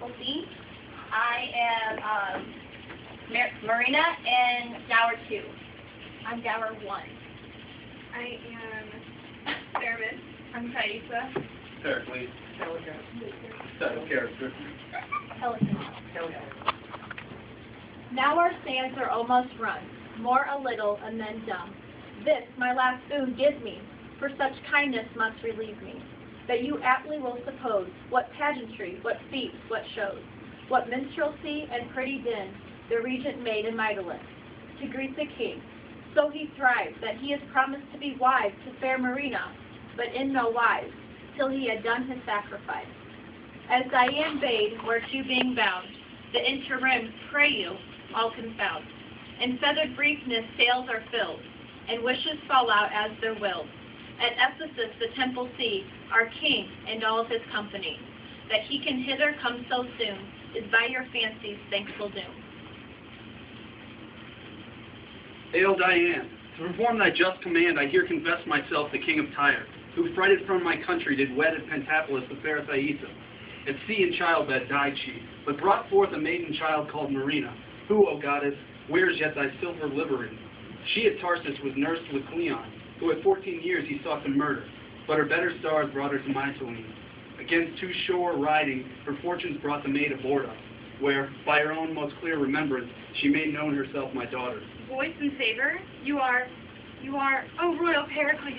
Temple C. I am Marina in Dower 2. I'm Dower 1. I am Fairman. I'm Thaisa. Pericles. Set of character. Pelican. Now our sands are almost run, more a little and then done. This my last boon give me, for such kindness must relieve me, that you aptly will suppose what pageantry, what feats, what shows, what minstrelsy and pretty din the regent made in Mytilus, to greet the king. So he thrives, that he has promised to be wife to fair Marina, but in no wise, till he had done his sacrifice. As Diane bade, whereto being bound, the interim, pray you, all confound. In feathered briefness sails are filled, and wishes fall out as their will. At Ephesus the temple see, our king and all his company. That he can hither come so soon, is by your fancy's thankful doom. Hail, Diane! To perform thy just command, I here confess myself the king of Tyre, who frighted from my country did wed at Pentapolis the fair Thaisa. At sea in childbed died she, but brought forth a maiden child called Marina, who, O goddess, wears yet thy silver livery. She at Tarsus was nursed with Cleon, who at 14 years he sought to murder, but her better stars brought her to Mytilene. Against two shore riding, her fortunes brought the maid aboard us, where, by her own most clear remembrance, she made known herself my daughter. Voice and favor, you are, oh, royal Pericles.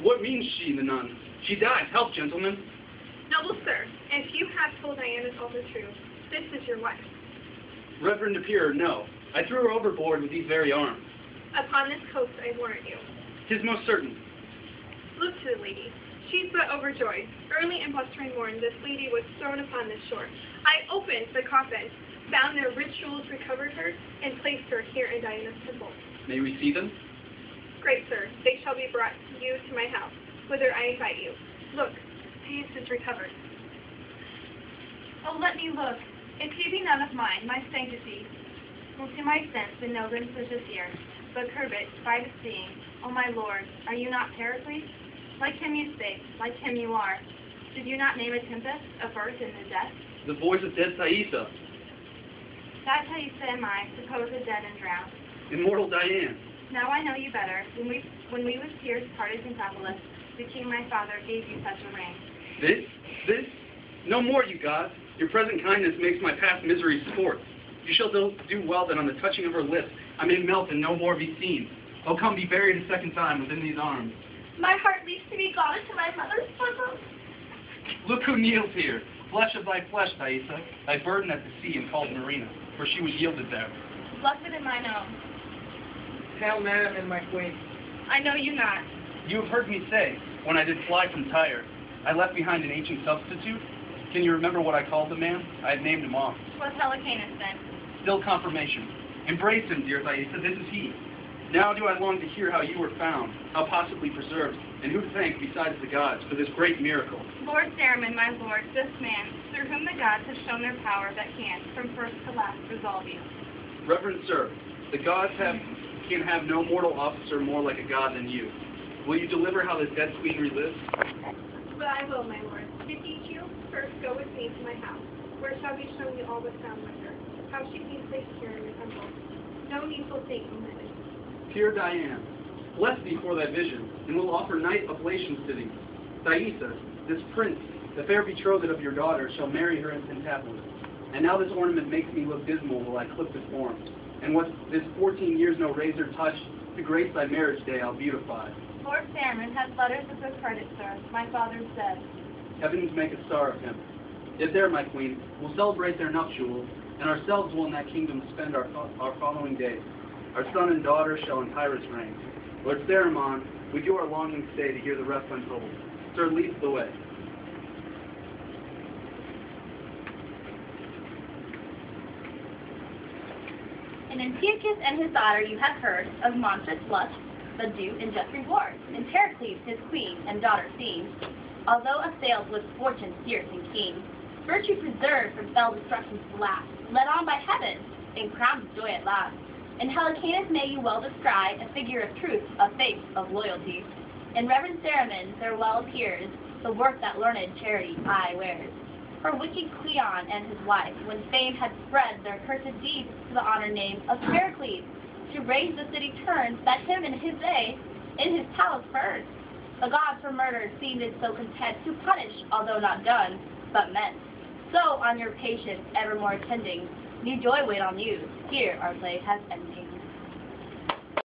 What means she, the nun? She dies. Help, gentlemen. Noble sir, if you have told Diana all the truth, this is your wife. Reverend Appearer, no. I threw her overboard with these very arms. Upon this coast I warrant you. 'Tis most certain. Look to the lady. She's but overjoyed. Early and blustering morn, this lady was thrown upon this shore. I opened the coffin, found their rituals, recovered her, and placed her here in Diana's temple. May we see them? Great sir, they shall be brought you to my house, whither I invite you. Look, Thais is recovered. Oh, let me look. If he be none of mine, my sanctity will to my sense the no good such here, but curb it by the seeing. O my lord, are you not Pericles? Like him you speak, like him you are. Did you not name a tempest, a birth, and a death? The voice of dead Thaisa. That Thaisa am I, supposed dead and drowned. Immortal Diane. Now I know you better. When we with tears parted in Pentapolis, the king my father gave you such a ring. This? No more, you gods. Your present kindness makes my past misery sport. You shall do well that on the touching of her lips I may melt and no more be seen. Oh, come be buried a second time within these arms. My heart leaps to be gone into my mother's bosom. Look who kneels here. Flesh of thy flesh, Thaisa, thy burden at the sea and called Marina, for she was yielded there. Blessed in mine own. Hail, madam and my queen. I know you not. You have heard me say, when I did fly from Tyre, I left behind an ancient substitute. Can you remember what I called the man? I had named him off. Was Helicanus then? Still confirmation. Embrace him, dear Thaisa, this is he. Now do I long to hear how you were found, how possibly preserved, and who to thank besides the gods for this great miracle. Lord Theremin, my lord, this man, through whom the gods have shown their power that can, from first to last, resolve you. Reverend sir, the gods can have no mortal officer more like a god than you. Will you deliver how this dead queen relives? But I will, my lord. To teach you, first go with me to my house, where shall be shown you all was found with her, how she came placed here in your temple. No needful thing omitted. Pure Diane, bless thee for thy vision, and will offer night oblations to thee. Thaisa, this prince, the fair betrothed of your daughter, shall marry her in Pentapolis. And now this ornament makes me look dismal while I clip the form. And what this 14 years no razor touched, to grace thy marriage day I'll beautify. Lord Themin has letters of good credit, sir. My father said. Heavens make a star of him. Yet there, my queen, we'll celebrate their nuptials, and ourselves will in that kingdom spend our following days. Our son and daughter shall in Tyrus reign. Lord Theramon, we do our longing stay to hear the rest untold. Sir, leads the way. In Antiochus and his daughter you have heard of monstrous lust, but due and just reward. And Pericles, his queen and daughter seen, although assailed with fortune fierce and keen, virtue preserved from fell destruction's blast, led on by heaven, and crowned with joy at last. In Helicanus may you well descry a figure of truth, of faith, of loyalty. In reverend Theramon there well appears the work that learned charity aye wears. For wicked Cleon and his wife, when fame had spread their cursed deeds to the honored name of Pericles, to raise the city turns that him in his day in his palace burned. The god for murder seemed so content to punish, although not done, but meant. So on your patience evermore tending, new joy wait on you. Here our play has ending.